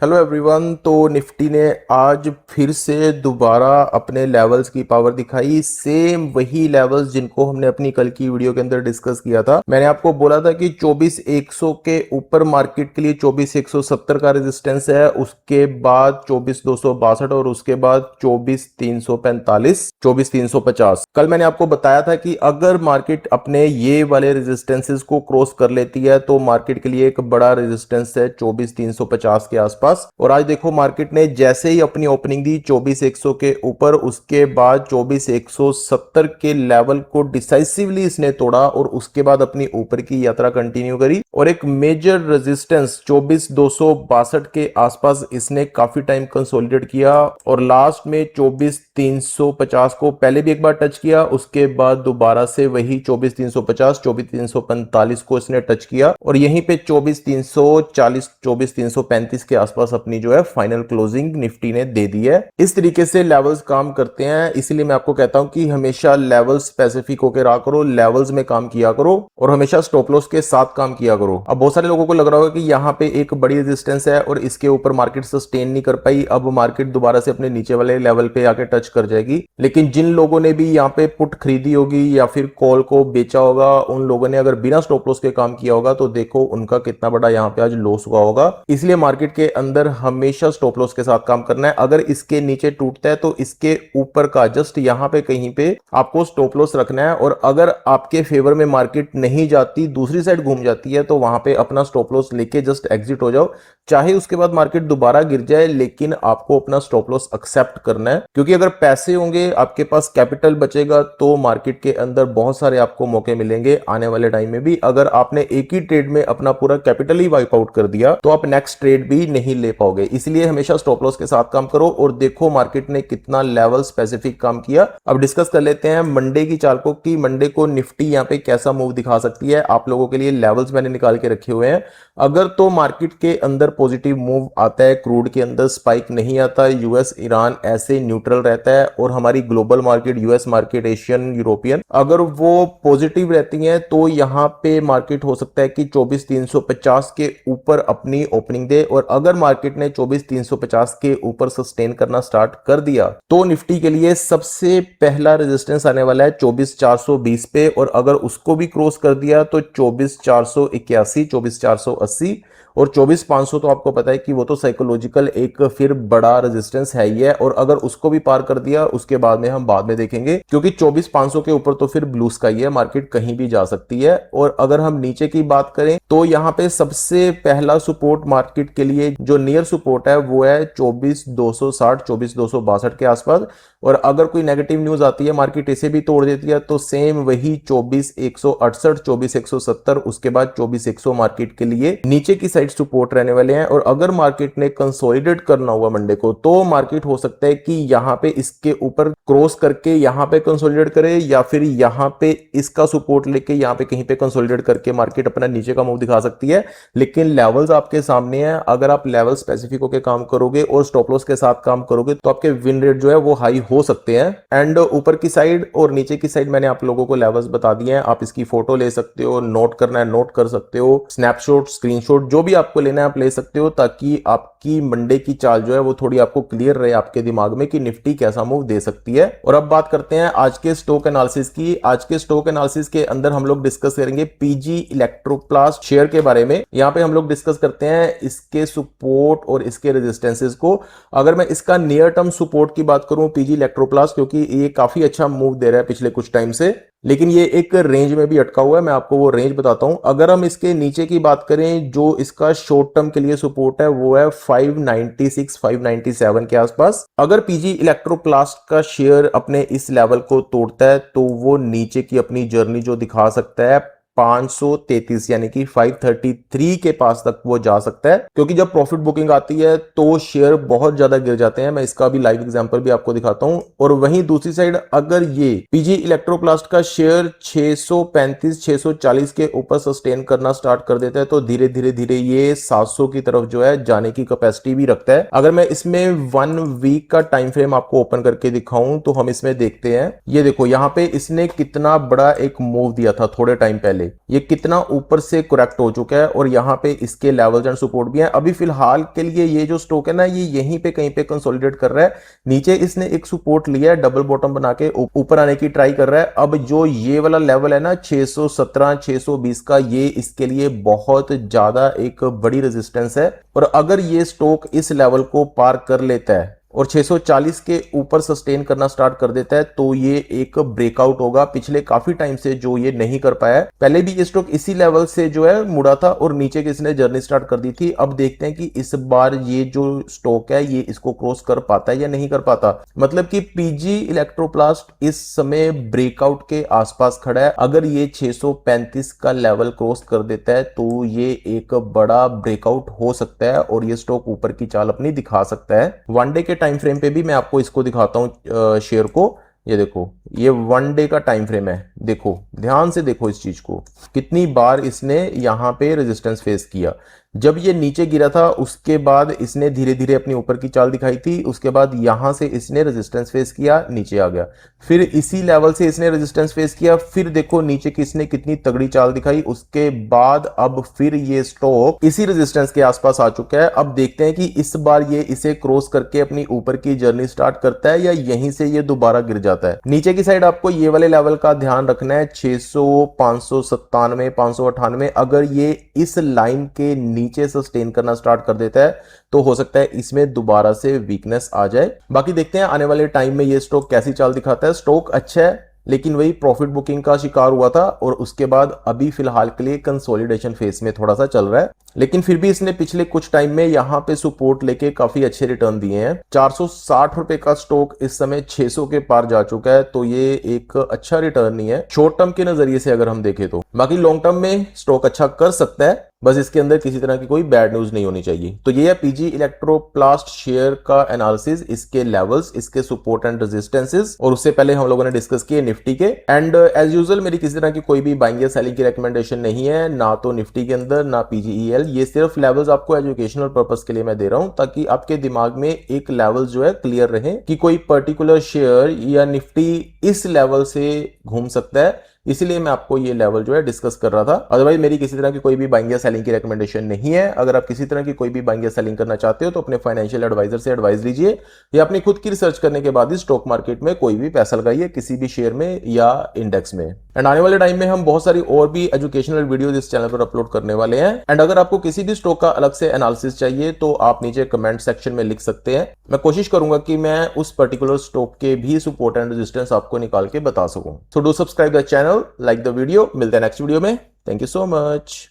Hello everyone. तो Nifty ने आज फिर से दोबारा अपने लेवल्स की पावर दिखाई। सेम वही लेवल्स जिनको हमने अपनी कल की वीडियो के अंदर डिस्कस किया था। मैंने आपको बोला था कि 24,100 के ऊपर मार्केट के लिए 24,170 का रेजिस्टेंस है, उसके बाद 24,262 और उसके बाद 24,345, 24,350। कल मैंने आपको बताया था कि अगर मार्केट अपने ये वाले रेजिस्टेंसेस को क्रॉस कर लेती है तो मार्केट के लिए एक बड़ा रेजिस्टेंस है 24,350 के आसपास। और आज देखो मार्केट ने जैसे ही अपनी ओपनिंग दी 24,100 के ऊपर, उसके बाद 24,170 के लेवल को डिसाइसिवली इसने तोड़ा और उसके बाद अपनी ऊपर की यात्रा कंटिन्यू करी और एक मेजर रेजिस्टेंस 24,262 के आसपास इसने काफी टाइम कंसोलिडेट किया और लास्ट में 24,350 को पहले भी एक बार टच किया, उसके बाद दोबारा से वही 24,350, 24,345 को इसने टच किया और यहीं पे 24,340, 24,335 के आसपास अपनी जो है फाइनल क्लोजिंग निफ्टी ने दे दी है। इस तरीके से लेवल्स काम करते हैं, इसलिए मैं आपको कहता हूं कि हमेशा लेवल्स स्पेसिफिक होकर रहा करो, लेवल्स में काम किया करो और हमेशा स्टॉप लॉस के साथ काम किया करो। अब बहुत सारे लोगों को लग रहा होगा कि यहाँ पे एक बड़ी रेजिस्टेंस है और इसके ऊपर मार्केट सस्टेन नहीं कर पाई, अब मार्केट दोबारा से अपने नीचे वाले लेवल पे आके टच कर जाएगी। लेकिन जिन लोगों ने भी यहाँ पे पुट खरीदी होगी या फिर कॉल को बेचा होगा, उन लोगों ने अगर बिना स्टॉप लॉस के काम किया होगा तो देखो उनका कितना बड़ा यहाँ पे आज लॉस हुआ होगा। इसलिए मार्केट के अंदर हमेशा स्टॉप लॉस के साथ काम करना है। अगर इसके नीचे टूटता है तो इसके ऊपर का जस्ट यहां पे कहीं पे आपको स्टॉप लॉस रखना है और अगर आपके फेवर में मार्केट नहीं जाती, दूसरी साइड घूम जाती है, तो वहां पे अपना स्टॉप लॉस लेके जस्ट एग्जिट हो जाओ। चाहे उसके बाद मार्केट दोबारा गिर जाए, लेकिन आपको अपना स्टॉप लॉस एक्सेप्ट करना है, क्योंकि अगर पैसे होंगे, आपके पास कैपिटल बचेगा, तो मार्केट के अंदर बहुत सारे आपको मौके मिलेंगे आने वाले टाइम में भी। अगर आपने एक ही ट्रेड में अपना पूरा कैपिटल ही वाइप आउट कर दिया तो आप नेक्स्ट ट्रेड भी नहीं ले पाओगे। इसलिए हमेशा स्टॉप लॉस के साथ काम करो और देखो मार्केट ने कितना लेवल स्पेसिफिक काम किया। अब डिस्कस कर लेते हैं मंडे की चालकों की। मंडे को निफ्टी यहां पे कैसा मूव दिखा सकती है। आप लोगों के लिए लेवल्स मैंने निकाल के रखे हुए हैं। अगर तो मार्केट के अंदर पॉजिटिव मूव आता है, क्रूड के अंदर स्पाइक नहीं आता, यूएस ईरान ऐसे न्यूट्रल रहता है और हमारी global market, US market, Asian, European, अगर वो पॉजिटिव रहती है तो यहां पे मार्केट हो सकता है कि 24,350 के ऊपर अपनी ओपनिंग दे और अगर मार्केट ने 24,350 के ऊपर सस्टेन करना स्टार्ट कर दिया तो निफ्टी के लिए सबसे पहला रेजिस्टेंस आने वाला है 24,420 पे और अगर उसको भी क्रॉस कर दिया तो 24,481, 24,480 और 24,500 तो आपको पता है कि वो तो साइकोलॉजिकल एक फिर बड़ा रेजिस्टेंस है ही है और अगर उसको भी पार कर दिया उसके बाद में हम बाद में देखेंगे, क्योंकि 24,500 के ऊपर तो फिर ब्लू स्काई है, मार्केट कहीं भी जा सकती है। और अगर हम नीचे की बात करें तो यहां पे सबसे पहला सपोर्ट मार्केट के लिए जो नियर सपोर्ट है वो है 24,260, 24,262 के आसपास और अगर कोई नेगेटिव न्यूज आती है, मार्केट इसे भी तोड़ देती है, तो सेम वही 24,168, 24,170, उसके बाद 24,100 मार्केट के लिए नीचे की साइड सपोर्ट रहने वाले हैं। और अगर मार्केट ने कंसोलिडेट करना हुआ मंडे को तो मार्केट हो सकता है कि यहां पे इसके ऊपर क्रॉस करके यहां पे कंसोलिडेट करे या फिर यहां पे इसका सपोर्ट लेके यहां पे कहीं पे कंसोलिडेट करके मार्केट अपना नीचे का मूव दिखा सकती है। लेकिन लेवल्स आपके सामने है, अगर आप लेवल स्पेसिफिक होकर काम करोगे और स्टॉप लॉस के साथ काम करोगे तो आपके विन रेट जो है वो हाई हो सकते हैं। एंड ऊपर की साइड और नीचे की साइड मैंने आप लोगों को लेवल्स बता दिए हैं, आप इसकी फोटो ले सकते हो, नोट करना है नोट कर सकते हो, स्नैपशॉट, स्क्रीनशॉट जो भी आपको लेना है आप ले सकते हो, ताकि आपकी मंडे की चाल जो है वो थोड़ी आपको क्लियर रहे आपके दिमाग में कि निफ्टी कैसा मूव दे सकती है। और अब बात करते हैं आज के स्टॉक एनालिसिस की। आज के स्टॉक एनालिसिस के अंदर हम लोग डिस्कस करेंगे पीजी इलेक्ट्रोप्लास्ट शेयर के बारे में। यहां पे हम लोग डिस्कस करते हैं इसके सपोर्ट और इसके रेजिस्टेंसेस को। अगर मैं इसका नियर टर्म सपोर्ट की बात करूं पीजी इलेक्ट्रोप्लास्ट, क्योंकि ये काफी अच्छा मूव दे रहा है पिछले कुछ टाइम से, लेकिन ये एक रेंज में भी अटका हुआ है, मैं आपको वो रेंज बताता हूं। अगर हम इसके नीचे की बात करें, जो इसका शॉर्ट टर्म के लिए सपोर्ट है वो है 596, 597 के आसपास। अगर पीजी इलेक्ट्रोप्लास्ट का शेयर अपने इस लेवल को तोड़ता है तो वो नीचे की अपनी जर्नी जो दिखा सकता है 533 यानी कि 533 के पास तक वो जा सकता है, क्योंकि जब प्रॉफिट बुकिंग आती है तो शेयर बहुत ज्यादा गिर जाते हैं। मैं इसका भी लाइव एग्जांपल भी आपको दिखाता हूं। और वहीं दूसरी साइड अगर ये पीजी इलेक्ट्रोप्लास्ट का शेयर 635, 640 के ऊपर सस्टेन करना स्टार्ट कर देता है तो धीरे धीरे धीरे ये 700 की तरफ जो है जाने की कैपेसिटी भी रखता है। अगर मैं इसमें 1 वीक का टाइम फ्रेम आपको ओपन करके दिखाऊं तो हम इसमें देखते हैं, ये देखो यहां पे इसने कितना बड़ा एक मूव दिया था थोड़े टाइम पहले। ये कितना ऊपर से करेक्ट हो चुका है और यहाँ पे इसके लेवल्स एंड सपोर्ट भी हैं। अभी फिलहाल के लिए ये जो स्टॉक है ना, ये यहीं पे कहीं पे कंसोलिडेट कर रहा है। नीचे इसने एक सपोर्ट लिया है, डबल बॉटम बना के ऊपर आने की ट्राई कर रहा है। अब जो ये वाला लेवल है ना 617 620 का, ये इसके लिए बहुत ज्यादा एक बड़ी रेजिस्टेंस है। और अगर ये स्टॉक इस लेवल को पार कर लेता है और 640 के ऊपर सस्टेन करना स्टार्ट कर देता है तो ये एक ब्रेकआउट होगा। पिछले काफी टाइम से जो ये नहीं कर पाया है, पहले भी ये स्टॉक इसी लेवल से जो है मुड़ा था और नीचे किसने जर्नी स्टार्ट कर दी थी। अब देखते हैं कि इस बार ये जो स्टॉक है ये इसको क्रॉस कर पाता है या नहीं कर पाता। मतलब कि पीजी इलेक्ट्रोप्लास्ट इस समय ब्रेकआउट के आसपास खड़ा है। अगर ये 635 का लेवल क्रॉस कर देता है तो ये एक बड़ा ब्रेकआउट हो सकता है और ये स्टॉक ऊपर की चाल अपनी दिखा सकता है। वन डे के टाइम फ्रेम पे भी मैं आपको इसको दिखाता हूं शेयर को। ये देखो, ये वन डे का टाइम फ्रेम है। देखो, ध्यान से देखो इस चीज को, कितनी बार इसने यहां पे रेजिस्टेंस फेस किया। जब ये नीचे गिरा था उसके बाद इसने धीरे धीरे अपनी ऊपर की चाल दिखाई थी। उसके बाद यहां से इसने रेजिस्टेंस फेस किया, नीचे आ गया। फिर इसी लेवल से इसने रेजिस्टेंस फेस किया, फिर देखो नीचे किसने कितनी तगड़ी चाल दिखाई। उसके बाद अब फिर ये स्टॉक इसी रेजिस्टेंस के आसपास आ चुका है। अब देखते हैं कि इस बार ये इसे क्रॉस करके अपनी ऊपर की जर्नी स्टार्ट करता है या यहीं से ये दोबारा गिर जाता है। नीचे की साइड आपको ये वाले लेवल का ध्यान रखना है, 600 597 598। अगर ये इस लाइन के नीचे सस्टेन करना स्टार्ट कर देता है तो हो सकता है इसमें दोबारा से वीकनेस आ जाए। बाकी देखते हैं आने वाले टाइम में ये स्टॉक कैसी चाल दिखाता है। स्टॉक अच्छा है लेकिन वही प्रॉफिट बुकिंग का शिकार हुआ था और उसके बाद अभी फिलहाल के लिए कंसोलिडेशन फेज में थोड़ा सा चल रहा है। लेकिन फिर भी इसने पिछले कुछ टाइम में यहां पे सपोर्ट लेके काफी अच्छे रिटर्न दिए हैं। 460 रुपए का स्टॉक इस समय 600 के पार जा चुका है तो ये एक अच्छा रिटर्न नहीं है शॉर्ट टर्म के नजरिए से अगर हम देखें तो। बाकी लॉन्ग टर्म में स्टॉक अच्छा कर सकता है, बस इसके अंदर किसी तरह की कोई बैड न्यूज नहीं होनी चाहिए। तो ये है पीजी इलेक्ट्रोप्लास्ट शेयर का एनालिसिस, इसके लेवल्स, इसके सपोर्ट एंड रेजिस्टेंसेस। और उससे पहले हम लोगों ने डिस्कस किए निफ्टी के। एंड एज यूजुअल मेरी किसी तरह की कोई भी बाइंग या सेलिंग की रिकमेंडेशन नहीं है, ना तो निफ्टी के अंदर ना पीजीईएल। ये सिर्फ लेवल्स आपको एजुकेशनल पर्पस के लिए मैं दे रहा हूं ताकि आपके दिमाग में एक लेवल जो है क्लियर रहे कि कोई पर्टिकुलर शेयर या निफ्टी इस लेवल से घूम सकता है। इसीलिए मैं आपको ये लेवल जो है डिस्कस कर रहा था। अदरवाइज मेरी किसी तरह की कोई भी बाइंग या सेलिंग की रिकमेंडेशन नहीं है। अगर आप किसी तरह की कोई भी बाइंग या सेलिंग करना चाहते हो तो अपने फाइनेंशियल एडवाइजर से एडवाइस लीजिए या अपनी खुद की रिसर्च करने के बाद ही स्टॉक मार्केट में कोई भी पैसा लगाइए किसी भी शेयर में या इंडेक्स में। एंड आने वाले टाइम में हम बहुत सारी और भी एजुकेशनल वीडियोस इस चैनल पर अपलोड करने वाले हैं। एंड अगर आपको किसी भी स्टॉक का अलग से एनालिसिस चाहिए तो आप नीचे कमेंट सेक्शन में लिख सकते हैं। मैं कोशिश करूंगा कि मैं उस पर्टिकुलर स्टॉक के भी सपोर्ट एंड रेजिस्टेंस आपको निकाल के बता सकूं। So do subscribe the channel, like the video. मिलते हैं नेक्स्ट वीडियो में। Thank you so much.